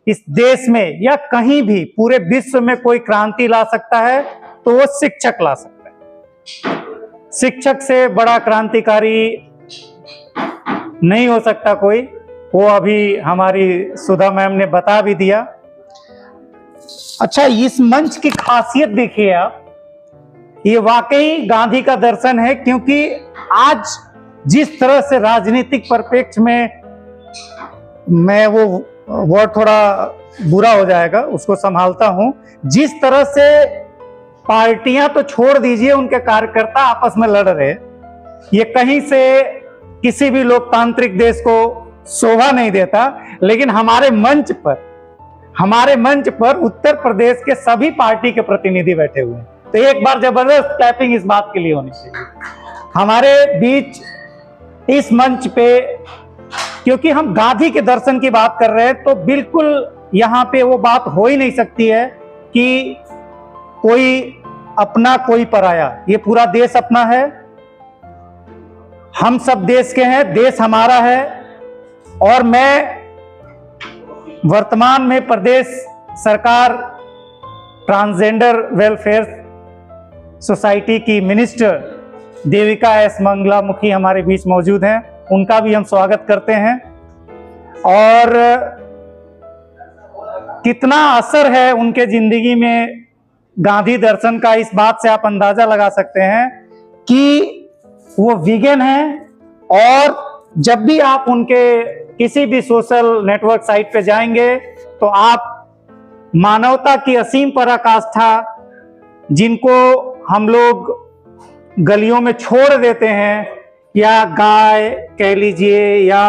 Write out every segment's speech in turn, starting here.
इस देश में या कहीं भी पूरे विश्व में कोई क्रांति ला सकता है तो वो शिक्षक ला सकता है। शिक्षक से बड़ा क्रांतिकारी नहीं हो सकता कोई, वो अभी हमारी सुधा मैम ने बता भी दिया। अच्छा, इस मंच की खासियत देखिए आप, ये वाकई गांधी का दर्शन है, क्योंकि आज जिस तरह से राजनीतिक परिप्रेक्ष्य में, मैं वो वर्ड थोड़ा बुरा हो जाएगा, उसको संभालता हूं, जिस तरह से पार्टियां तो छोड़ दीजिए, उनके कार्यकर्ता आपस में लड़ रहे, ये कहीं से किसी भी लोकतांत्रिक देश को शोभा नहीं देता। लेकिन हमारे मंच पर उत्तर प्रदेश के सभी पार्टी के प्रतिनिधि बैठे हुए हैं, तो एक बार जबरदस्त क्लैपिंग इस बात के लिए होनी चाहिए हमारे बीच इस मंच पे, क्योंकि हम गांधी के दर्शन की बात कर रहे हैं, तो बिल्कुल यहाँ पे वो बात हो ही नहीं सकती है कि कोई अपना कोई पराया। ये पूरा देश अपना है, हम सब देश के हैं, देश हमारा है। और मैं वर्तमान में प्रदेश सरकार ट्रांसजेंडर वेलफेयर सोसाइटी की मिनिस्टर देविका एस मंगलामुखी हमारे बीच मौजूद हैं, उनका भी हम स्वागत करते हैं। और कितना असर है उनके जिंदगी में गांधी दर्शन का, इस बात से आप अंदाजा लगा सकते हैं कि वो वीगन हैं। और जब भी आप उनके किसी भी सोशल नेटवर्क साइट पे जाएंगे तो आप मानवता की असीम पराकाष्ठा, जिनको हम लोग गलियों में छोड़ देते हैं, या गाय कह लीजिए या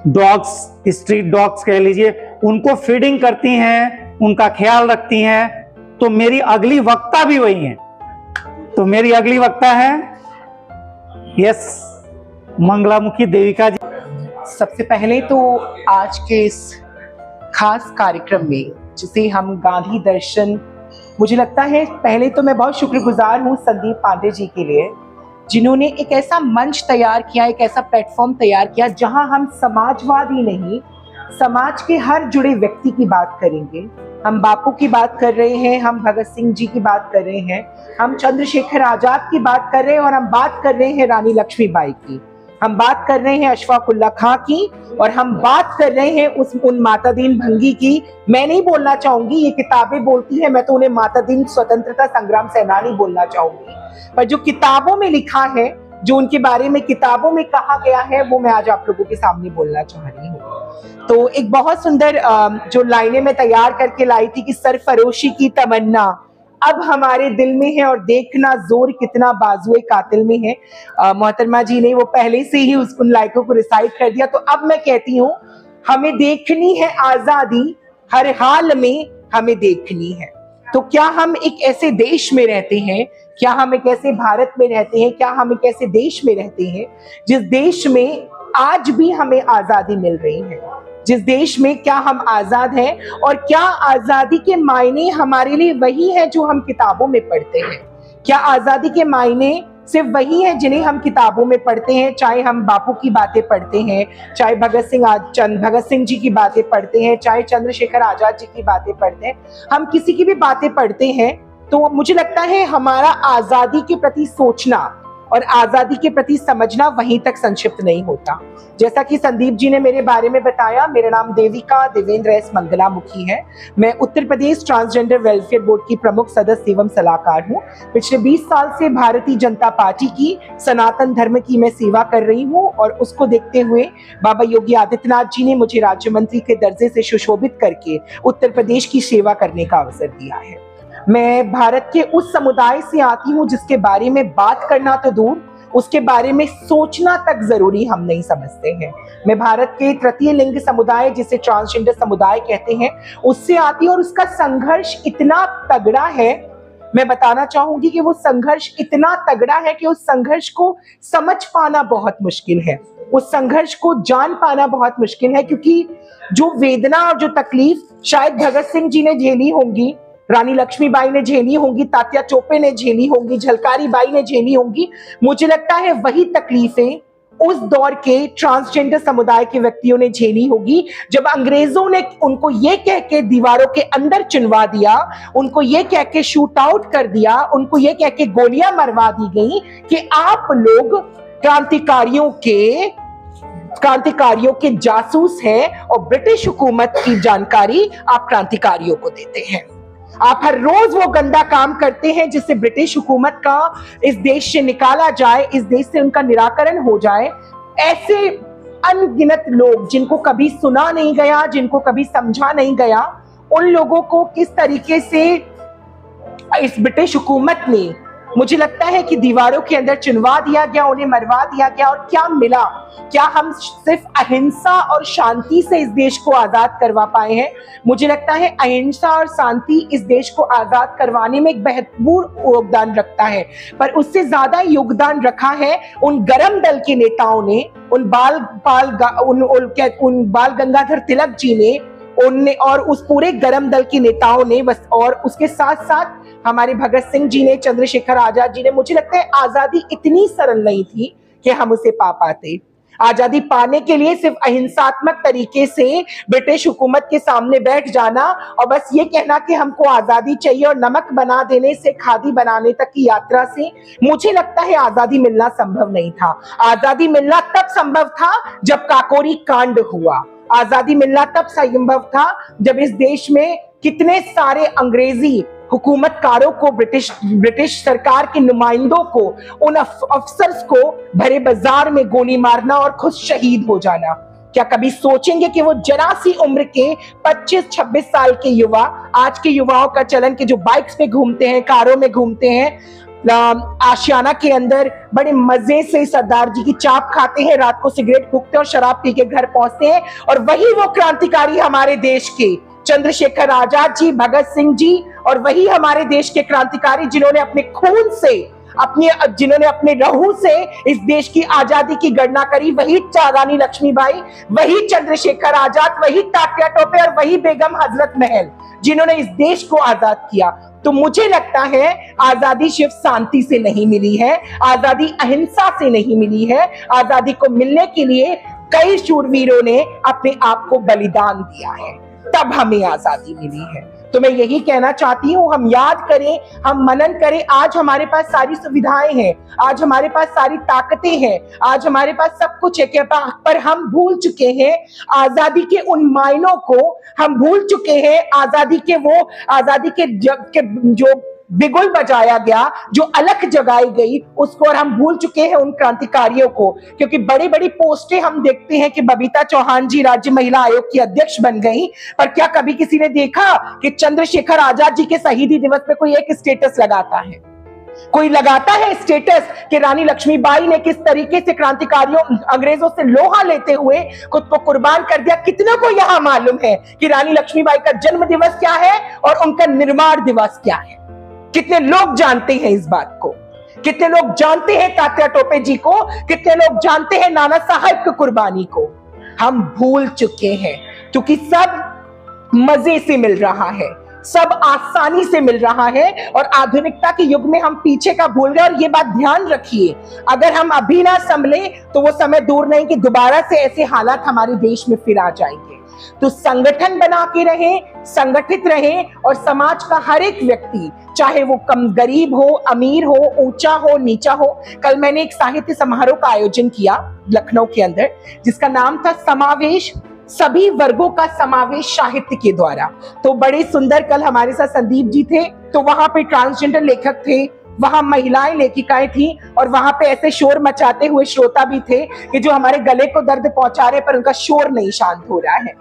डॉग्स, स्ट्रीट डॉग्स कह लीजिए, उनको फीडिंग करती हैं, उनका ख्याल रखती हैं। तो मेरी अगली वक्ता भी वही है, तो मेरी अगली वक्ता है यस मंगलामुखी देविका जी। सबसे पहले तो आज के इस खास कार्यक्रम में, जिसे हम गांधी दर्शन, मुझे लगता है पहले तो मैं बहुत शुक्रगुजार हूँ संदीप पांडे जी के लिए, जिन्होंने एक ऐसा मंच तैयार किया, एक ऐसा प्लेटफॉर्म तैयार किया जहां हम समाजवाद ही नहीं, समाज के हर जुड़े व्यक्ति की बात करेंगे। हम बापू की बात कर रहे हैं, हम भगत सिंह जी की बात कर रहे हैं, हम चंद्रशेखर आजाद की बात कर रहे हैं, और हम बात कर रहे हैं रानी लक्ष्मीबाई की, हम बात कर रहे हैं अशफाक उल्लाह खां की, और हम बात कर रहे हैं उन माता दीन भंगी की। मैं नहीं बोलना चाहूंगी, ये किताबें बोलती है, मैं तो उन्हें माता दीन स्वतंत्रता संग्राम सेनानी बोलना चाहूंगी, पर जो किताबों में लिखा है, जो उनके बारे में किताबों में कहा गया है, वो मैं आज आप लोगों के सामने बोलना चाह रही हूँ। तो एक बहुत सुंदर जो लाइनें मैं तैयार करके लाई थी कि सरफरोशी की तमन्ना अब हमारे दिल में है, और देखना जोर कितना बाजुए कातिल में है। मोहतरमा जी ने वो पहले से ही उन लाइकों को रिसाइट कर दिया। तो अब मैं कहती हूँ, हमें देखनी है आजादी, हर हाल में हमें देखनी है। तो क्या हम एक ऐसे देश में रहते हैं, क्या हम एक ऐसे भारत में रहते हैं, क्या हम एक ऐसे देश में रहते हैं जिस देश में आज भी हमें आजादी मिल रही है, जिस देश में क्या हम आजाद हैं, और क्या आजादी के मायने हमारे लिए वही है जो हम किताबों में पढ़ते हैं? क्या आजादी के मायने सिर्फ वही है जिन्हें हम किताबों में पढ़ते हैं? चाहे हम बापू की बातें पढ़ते हैं, चाहे भगत सिंह जी की बातें पढ़ते हैं, चाहे चंद्रशेखर आजाद जी की बातें पढ़ते हैं, हम किसी की भी बातें पढ़ते हैं, तो मुझे लगता है हमारा आजादी के प्रति सोचना और आजादी के प्रति समझना वहीं तक संक्षिप्त नहीं होता। जैसा कि संदीप जी ने मेरे बारे में बताया, मेरा नाम देविका देवेंद्र एस मंगलामुखी है। मैं Uttar Pradesh transgender welfare board की प्रमुख सदस्य एवं सलाहकार हूँ। पिछले 20 साल से भारतीय जनता पार्टी की सनातन धर्म की मैं सेवा कर रही हूँ, और उसको देखते हुए बाबा योगी आदित्यनाथ जी ने मुझे राज्य मंत्री के दर्जे से सुशोभित करके उत्तर प्रदेश की सेवा करने का अवसर दिया है। मैं भारत के उस समुदाय से आती हूँ जिसके बारे में बात करना तो दूर, उसके बारे में सोचना तक जरूरी हम नहीं समझते हैं। मैं भारत के तृतीय लिंग समुदाय, जिसे ट्रांसजेंडर समुदाय कहते हैं, उससे आती हूँ, और उसका संघर्ष इतना तगड़ा है। मैं बताना चाहूंगी कि वो संघर्ष इतना तगड़ा है कि उस संघर्ष को समझ पाना बहुत मुश्किल है, उस संघर्ष को जान पाना बहुत मुश्किल है, क्योंकि जो वेदना और जो तकलीफ शायद भगत सिंह जी ने झेली होंगी, रानी लक्ष्मीबाई ने झेली होंगी, तात्या टोपे ने झेली होंगी, झलकारी बाई ने झेली होंगी, मुझे लगता है वही तकलीफें उस दौर के ट्रांसजेंडर समुदाय के व्यक्तियों ने झेली होगी, जब अंग्रेजों ने उनको ये कह के दीवारों के अंदर चुनवा दिया, उनको ये कह के शूट आउट कर दिया, उनको ये कह के गोलियां मरवा दी गई कि आप लोग क्रांतिकारियों के जासूस हैं और ब्रिटिश हुकूमत की जानकारी आप क्रांतिकारियों को देते हैं। आप हर रोज वो गंदा काम करते हैं जिससे ब्रिटिश हुकूमत का इस देश से निकाला जाए, इस देश से उनका निराकरण हो जाए। ऐसे अनगिनत लोग जिनको कभी सुना नहीं गया, जिनको कभी समझा नहीं गया, उन लोगों को किस तरीके से इस ब्रिटिश हुकूमत ने, मुझे लगता है कि दीवारों के अंदर चुनवा दिया गया, उन्हें मरवा दिया गया। और क्या मिला? क्या हम सिर्फ अहिंसा और शांति से इस देश को आजाद करवा पाए हैं? मुझे लगता है अहिंसा और शांति इस देश को आजाद करवाने में एक बेहतरीन योगदान रखता है, पर उससे ज्यादा योगदान रखा है उन गरम दल के नेताओं ने, उन बाल गंगाधर तिलक जी ने, उनने और उस पूरे गरम दल के नेताओं ने बस, और उसके साथ साथ हमारे भगत सिंह जी ने, चंद्रशेखर आजाद जी ने। मुझे लगता है आजादी इतनी सरल नहीं थी कि हम उसे पा पाते। आजादी पाने के लिए सिर्फ अहिंसात्मक तरीके से ब्रिटिश हुकूमत के सामने बैठ जाना और बस ये कहना कि हमको आजादी चाहिए, और नमक बना देने से खादी बनाने तक की यात्रा से मुझे लगता है आजादी मिलना संभव नहीं था। आजादी मिलना तब संभव था जब काकोरी कांड हुआ। आजादी मिलना तब संभव था जब इस देश में कितने सारे अंग्रेजी हुकूमतकारों को, ब्रिटिश सरकार के नुमाइंदों को, उन अफसर्स को भरे बाजार में गोली मारना और खुद शहीद हो जाना। क्या कभी सोचेंगे कि वो जरा सी उम्र के 25-26 साल के युवा, आज के युवाओं का चलन के जो बाइक्स पे घूमते हैं, कारों में घूमते हैं, आशियाना के अंदर बड़े मजे से सरदार जी की चाप खाते हैं, रात को सिगरेट फूकते हैं और शराब पी के घर पहुंचते हैं, और वही वो क्रांतिकारी हमारे देश के चंद्रशेखर आजाद जी, भगत सिंह जी, और वही हमारे देश के क्रांतिकारी जिन्होंने अपने खून से, जिन्होंने अपने रहू से इस देश की आजादी की गणना करी, वही रानी लक्ष्मीबाई, वही चंद्रशेखर आजाद, वही तात्या टोपे और वही बेगम हजरत महल, जिन्होंने इस देश को आजाद किया। तो मुझे लगता है आजादी सिर्फ शांति से नहीं मिली है, आजादी अहिंसा से नहीं मिली है। आजादी को मिलने के लिए कई शूरवीरों ने अपने आप को बलिदान दिया है, तब हमें आजादी मिली है। तो मैं यही कहना चाहती हूँ, हम याद करें, हम मनन करें। आज हमारे पास सारी सुविधाएं हैं, आज हमारे पास सारी ताकतें हैं, आज हमारे पास सब कुछ है, पर हम भूल चुके हैं आजादी के उन मायनों को। हम भूल चुके हैं आजादी के जो बिगुल बजाया गया, जो अलख जगाई गई उसको, और हम भूल चुके हैं उन क्रांतिकारियों को। क्योंकि बड़ी बड़ी पोस्टें हम देखते हैं कि बबीता चौहान जी राज्य महिला आयोग की अध्यक्ष बन गई, पर क्या कभी किसी ने देखा कि चंद्रशेखर आजाद जी के शहीदी दिवस पे कोई एक स्टेटस लगाता है? कोई लगाता है स्टेटस कि रानी लक्ष्मीबाई ने किस तरीके से क्रांतिकारियों, अंग्रेजों से लोहा लेते हुए खुद को कुर्बान कर दिया? कितनों को यह मालूम है कि रानी लक्ष्मीबाई का जन्म दिवस क्या है और उनका निर्माण दिवस क्या है? कितने लोग जानते हैं इस बात को? कितने लोग जानते हैं तात्या टोपे जी को? कितने लोग जानते हैं नाना साहब की कुर्बानी को? हम भूल चुके हैं, क्योंकि सब मजे से मिल रहा है, सब आसानी से मिल रहा है, और आधुनिकता के युग में हम पीछे का भूल गए। और ये बात ध्यान रखिए, अगर हम अभी ना संभले तो वो समय दूर नहीं कि दोबारा से ऐसे हालात हमारे देश में फिर आ जाएंगे। तो संगठन बना के रहें, संगठित रहें, और समाज का हर एक व्यक्ति, चाहे वो कम गरीब हो, अमीर हो, ऊंचा हो, नीचा हो। कल मैंने एक साहित्य समारोह का आयोजन किया लखनऊ के अंदर, जिसका नाम था समावेश, सभी वर्गों का समावेश साहित्य के द्वारा। तो बड़े सुंदर, कल हमारे साथ संदीप जी थे, तो वहां पे ट्रांसजेंडर लेखक थे, वहां महिलाएं लेखिकाएं थी, और वहां पे ऐसे शोर मचाते हुए श्रोता भी थे कि जो हमारे गले को दर्द पहुंचा रहे, पर उनका शोर नहीं शांत हो रहा है।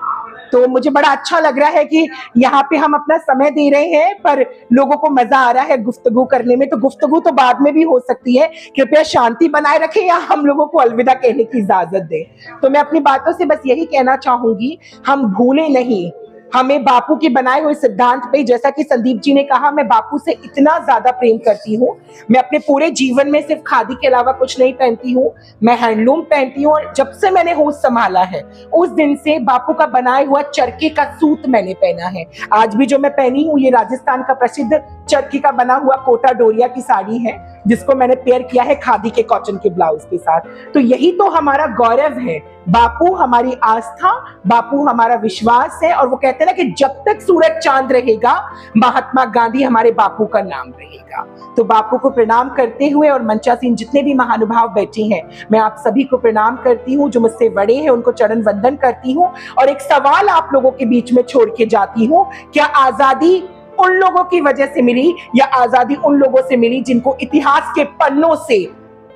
तो मुझे बड़ा अच्छा लग रहा है कि यहाँ पे हम अपना समय दे रहे हैं, पर लोगों को मजा आ रहा है गुफ्तगू करने में। तो गुफ्तगू तो बाद में भी हो सकती है, कृपया शांति बनाए रखें या हम लोगों को अलविदा कहने की इजाजत दें। तो मैं अपनी बातों से बस यही कहना चाहूंगी, हम भूले नहीं, हमें बापू के बनाए हुए सिद्धांत पे, जैसा कि संदीप जी ने कहा, मैं बापू से इतना ज्यादा प्रेम करती हूँ। मैं अपने पूरे जीवन में सिर्फ खादी के अलावा कुछ नहीं पहनती हूँ, मैं हैंडलूम पहनती हूँ। और जब से मैंने होश संभाला है उस दिन से बापू का बनाया हुआ चरखे का सूत मैंने पहना है। आज भी जो मैं पहनी हूँ ये राजस्थान का प्रसिद्ध चरखे का बना हुआ कोटा डोरिया की साड़ी है, जिसको मैंने पेयर किया है खादी के कॉटन के ब्लाउज के साथ। तो यही तो हमारा गौरव है। बापू हमारी आस्था, बापू हमारा विश्वास है। और वो कहते हैं ना कि जब तक सूरज चांद रहेगा महात्मा गांधी हमारे बापू का नाम रहेगा। तो बापू को प्रणाम करते हुए, और मंचासीन जितने भी महानुभाव बैठे हैं, मैं आप सभी को प्रणाम करती हूँ। जो मुझसे बड़े हैं उनको चरण वंदन करती हूँ। और एक सवाल आप लोगों के बीच में छोड़ के जाती हूँ, क्या आजादी उन लोगों की वजह से मिली या आजादी उन लोगों से मिली जिनको इतिहास के पन्नों से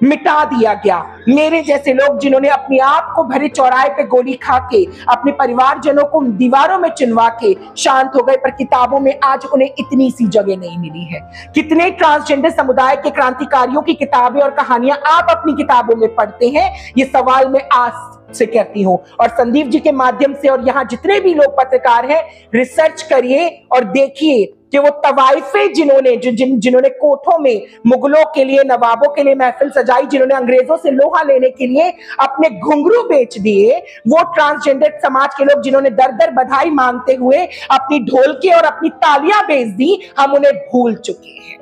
मिटा दिया गया? मेरे जैसे लोग जिन्होंने अपने आप को भरे चौराहे पे गोली खा के, अपने परिवारजनों को दीवारों में चिनवा के शांत हो गए, पर किताबों में आज उन्हें इतनी सी जगह नहीं मिली है। कितने ट्रांसजेंडर समुदाय के क्रांतिकारियों की किताबें और कहानियां आप अपनी किताबों में पढ़ते हैं? ये सवाल मैं आज से कहती हूँ। और संदीप जी के माध्यम से, और यहाँ जितने भी लोग पत्रकार हैं, रिसर्च करिए और देखिए कि वो तवाइफे जिन्होंने कोठों में मुगलों के लिए, नवाबों के लिए महफिल सजाई, जिन्होंने अंग्रेजों से लोहा लेने के लिए अपने घुंघरू बेच दिए, वो ट्रांसजेंडर समाज के लोग जिन्होंने दर दर बधाई मांगते हुए अपनी ढोलकी और अपनी तालियां बेच दी, हम उन्हें भूल चुके हैं।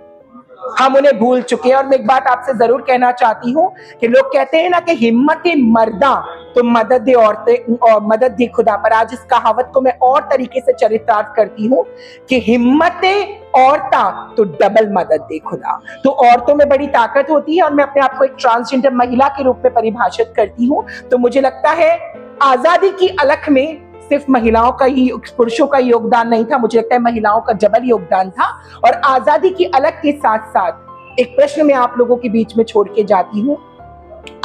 हम उन्हें भूल चुके हैं। और मैं एक बात आपसे जरूर कहना चाहती हूँ कि लोग कहते हैं ना कि हिम्मत मर्दा तो मदद दे औरतें और मदद दे खुदा, पर आज इस कहावत को मैं और तरीके से चरितार्थ करती हूँ कि हिम्मत औरता तो डबल मदद दे खुदा। तो औरतों में बड़ी ताकत होती है। और मैं अपने आप को एक ट्रांसजेंडर महिला के रूप में परिभाषित करती हूँ। तो मुझे लगता है आजादी की अलख में सिर्फ महिलाओं का ही, पुरुषों का योगदान नहीं था, मुझे लगता है महिलाओं का डबल योगदान था। और आजादी की अलख के साथ साथ एक प्रश्न मैं आप लोगों के बीच में छोड़ के जाती हूँ।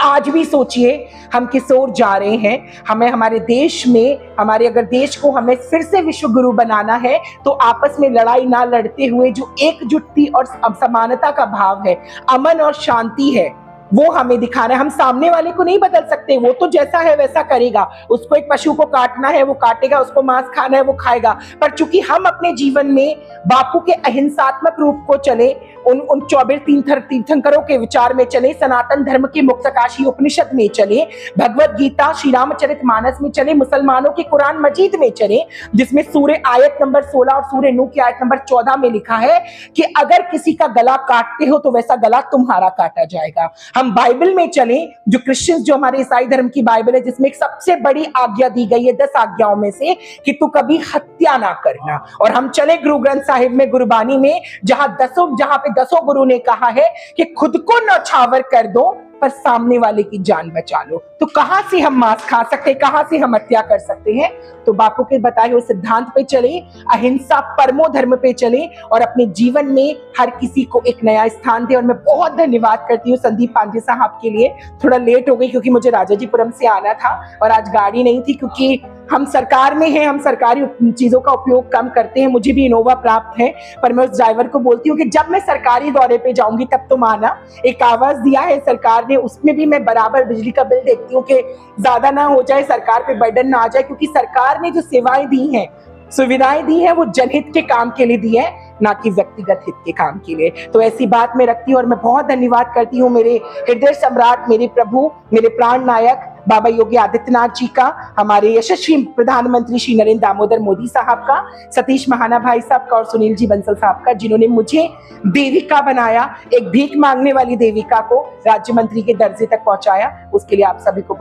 आज भी सोचिए हम किस ओर जा रहे हैं। हमें हमारे देश में, हमारे अगर देश को हमें फिर से विश्व गुरु बनाना है तो आपस में लड़ाई ना लड़ते हुए जो एकजुटती और समानता का भाव है, अमन और शांति है, वो हमें दिखाना है। हम सामने वाले को नहीं बदल सकते, वो तो जैसा है वैसा करेगा। उसको एक पशु को काटना है वो काटेगा, उसको मांस खाना है वो खाएगा। पर चूंकि हम अपने जीवन में बापू के अहिंसात्मक रूप को चले, उन 24 तीर्थंकरों के विचार में चले, सनातन धर्म के मुक्तकाशी उपनिषद में चले, भगवत गीता श्री रामचरितमानस में चले, मुसलमानों के कुरान मजीद में चले, जिसमें सूरे आयत नंबर 16 और सूरे नूह की आयत नंबर 14 में लिखा है कि अगर किसी का गला काटते हो तो वैसा गला तुम्हारा काटा जाएगा। हम बाइबल में चले, जो क्रिश्चियन, जो हमारे ईसाई धर्म की बाइबल है, जिसमें एक सबसे बड़ी आज्ञा दी गई है 10 आज्ञाओं में से कि तू कभी हत्या ना करना। और हम चले गुरु ग्रंथ साहिब में, गुरबानी में, जहां पे 10 गुरु ने कहा है कि खुद को नौछावर कर दो पर सामने वाले की जान बचा लो। तो कहां से हम मांस खा सकते हैं, कहां से हम हत्या कर सकते हैं? तो बापू के बताए हुए सिद्धांत पे चले, अहिंसा परमो धर्म पे चले और अपने जीवन में हर किसी को एक नया स्थान दे। और मैं बहुत धन्यवाद करती हूँ संदीप पांडे साहब के लिए। थोड़ा लेट हो गई क्योंकि मुझे राजाजीपुरम से आना था और आज गाड़ी नहीं थी, क्योंकि हम सरकार में हैं, हम सरकारी चीजों का उपयोग कम करते हैं। मुझे भी इनोवा प्राप्त है, पर मैं उस ड्राइवर को बोलती हूँ कि जब मैं सरकारी दौरे पे जाऊंगी तब तुम आना। एक आवाज दिया है सरकार ने, उसमें भी मैं बराबर बिजली का बिल देखती हूँ कि ज्यादा ना हो जाए, सरकार पे बर्डन ना आ जाए, क्योंकि सरकार ने जो सेवाएं दी हैं, सुविधाएं दी है, वो जनहित के काम के लिए दी है, ना कि व्यक्तिगत हित के काम के लिए। तो ऐसी बात मैं रखती हूँ और मैं बहुत धन्यवाद करती हूँ मेरे हृदय सम्राट, मेरे प्रभु, मेरे प्राण नायक बाबा योगी आदित्यनाथ जी का, हमारे यशस्वी प्रधानमंत्री श्री नरेंद्र दामोदर मोदी साहब का, सतीश महाना भाई साहब का और सुनील जी बंसल साहब का, जिन्होंने मुझे देविका बनाया, एक भीख मांगने वाली देविका को राज्य मंत्री के दर्जे तक पहुंचाया। उसके लिए आप सभी को